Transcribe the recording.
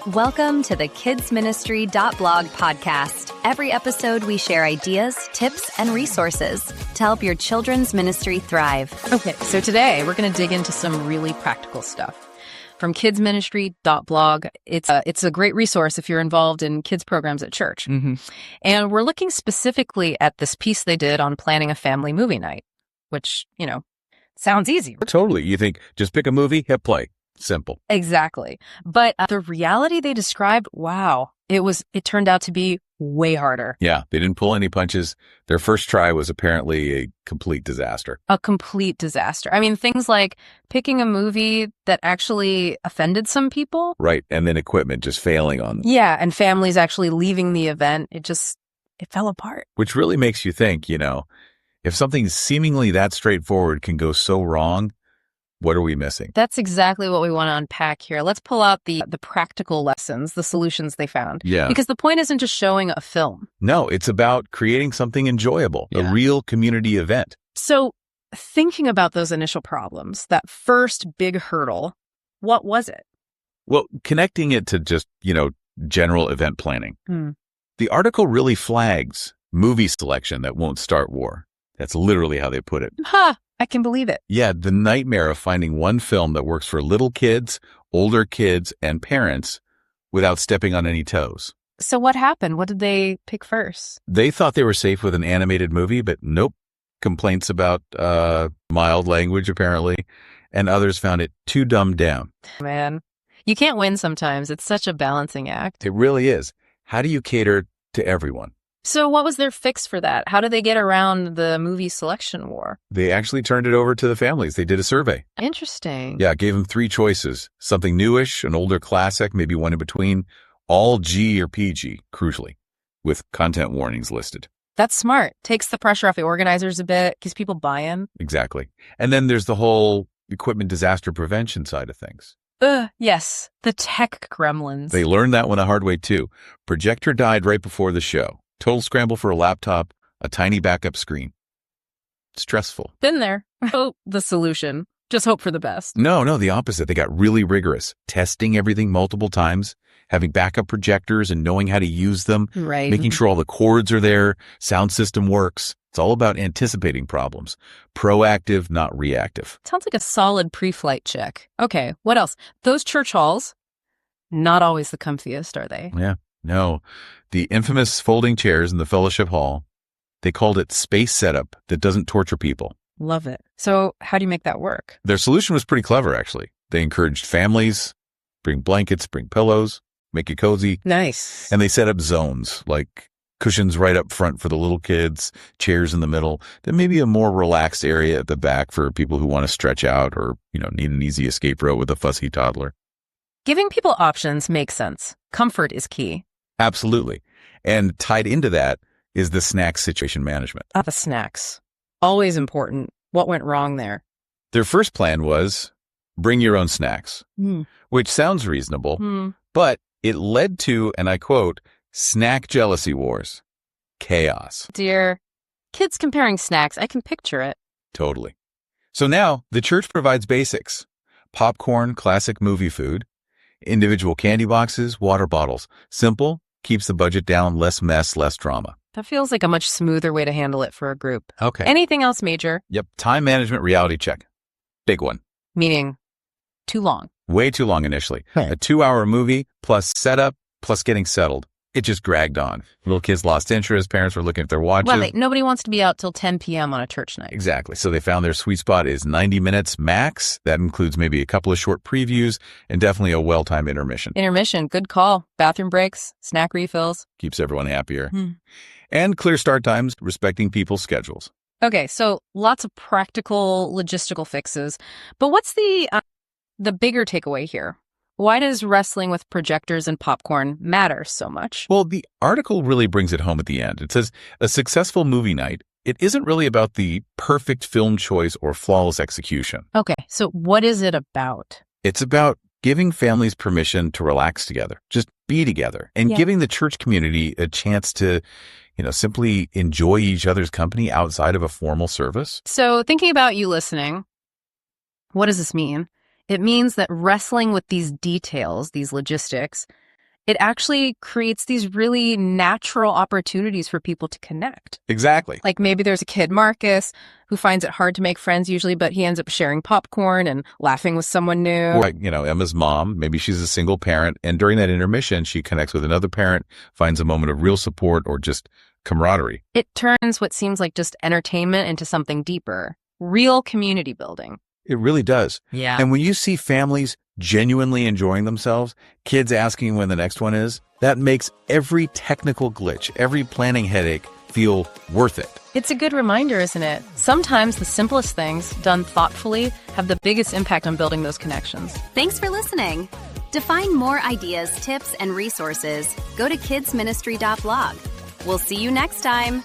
Welcome to the kidsministry.blog podcast. Every episode, we share ideas, tips, and resources to help your children's ministry thrive. Okay, so today we're going to dig into some really practical stuff. From kidsministry.blog, it's a great resource if you're involved in kids programs at church. Mm-hmm. And we're looking specifically at this piece they did on planning a family movie night, which, sounds easy. Totally. You think, just pick a movie, hit play. Simple. Exactly. But the reality they described, wow, it turned out to be way harder. Yeah, they didn't pull any punches. Their first try was apparently a complete disaster. A complete disaster. I mean, things like picking a movie that actually offended some people. Right, and then equipment just failing on them. Yeah, and families actually leaving the event. It fell apart. Which really makes you think, if something seemingly that straightforward can go so wrong, what are we missing? That's exactly what we want to unpack here. Let's pull out the practical lessons, the solutions they found. Yeah. Because the point isn't just showing a film. No, it's about creating something enjoyable, a real community event. So thinking about those initial problems, that first big hurdle, what was it? Well, connecting it to just, general event planning. The article really flags movie selection that won't start war. That's literally how they put it. I can believe it. Yeah, the nightmare of finding one film that works for little kids, older kids, and parents without stepping on any toes. So what happened? What did they pick first? They thought they were safe with an animated movie, but nope. Complaints about mild language, apparently, and others found it too dumbed down. Man, you can't win sometimes. It's such a balancing act. It really is. How do you cater to everyone? So what was their fix for that? How did they get around the movie selection war? They actually turned it over to the families. They did a survey. Interesting. Yeah, gave them 3 choices. Something newish, an older classic, maybe one in between, all G or PG, crucially, with content warnings listed. That's smart. Takes the pressure off the organizers a bit, gives people buy-in. Exactly. And then there's the whole equipment disaster prevention side of things. Yes, the tech gremlins. They learned that one the hard way, too. Projector died right before the show. Total scramble for a laptop, a tiny backup screen. Stressful. Been there. Oh, the solution. Just hope for the best. No, the opposite. They got really rigorous, testing everything multiple times, having backup projectors and knowing how to use them, right? Making sure all the cords are there, sound system works. It's all about anticipating problems. Proactive, not reactive. Sounds like a solid pre-flight check. Okay, what else? Those church halls, not always the comfiest, are they? Yeah. No, the infamous folding chairs in the fellowship hall, they called it space setup that doesn't torture people. Love it. So how do you make that work? Their solution was pretty clever, actually. They encouraged families, bring blankets, bring pillows, make it cozy. Nice. And they set up zones, like cushions right up front for the little kids, chairs in the middle, then maybe a more relaxed area at the back for people who want to stretch out or, need an easy escape route with a fussy toddler. Giving people options makes sense. Comfort is key. Absolutely. And tied into that is the snack situation management. The snacks. Always important. What went wrong there? Their first plan was bring your own snacks, which sounds reasonable, but it led to, and I quote, snack jealousy wars. Chaos. Dear, kids comparing snacks, I can picture it. Totally. So now the church provides basics. Popcorn, classic movie food, individual candy boxes, water bottles. Simple. Keeps the budget down, less mess, less drama. That feels like a much smoother way to handle it for a group. Okay. Anything else major? Yep. Time management reality check. Big one. Meaning too long. Way too long initially. A 2-hour movie plus setup plus getting settled. It just dragged on. Little kids lost interest. Parents were looking at their watches. Well, nobody wants to be out till 10 p.m. on a church night. Exactly. So they found their sweet spot is 90 minutes max. That includes maybe a couple of short previews and definitely a well-timed intermission. Intermission, good call. Bathroom breaks, snack refills. Keeps everyone happier. And clear start times, respecting people's schedules. Okay, so lots of practical logistical fixes. But what's the bigger takeaway here? Why does wrestling with projectors and popcorn matter so much? Well, the article really brings it home at the end. It says, a successful movie night, it isn't really about the perfect film choice or flawless execution. Okay, so what is it about? It's about giving families permission to relax together, just be together, and giving the church community a chance to, simply enjoy each other's company outside of a formal service. So thinking about you listening, what does this mean? It means that wrestling with these details, these logistics, it actually creates these really natural opportunities for people to connect. Exactly. Like maybe there's a kid, Marcus, who finds it hard to make friends usually, but he ends up sharing popcorn and laughing with someone new. Or, Emma's mom, maybe she's a single parent, and during that intermission, she connects with another parent, finds a moment of real support or just camaraderie. It turns what seems like just entertainment into something deeper, real community building. It really does. Yeah. And when you see families genuinely enjoying themselves, kids asking when the next one is, that makes every technical glitch, every planning headache feel worth it. It's a good reminder, isn't it? Sometimes the simplest things, done thoughtfully, have the biggest impact on building those connections. Thanks for listening. To find more ideas, tips, and resources, go to kidsministry.blog. We'll see you next time.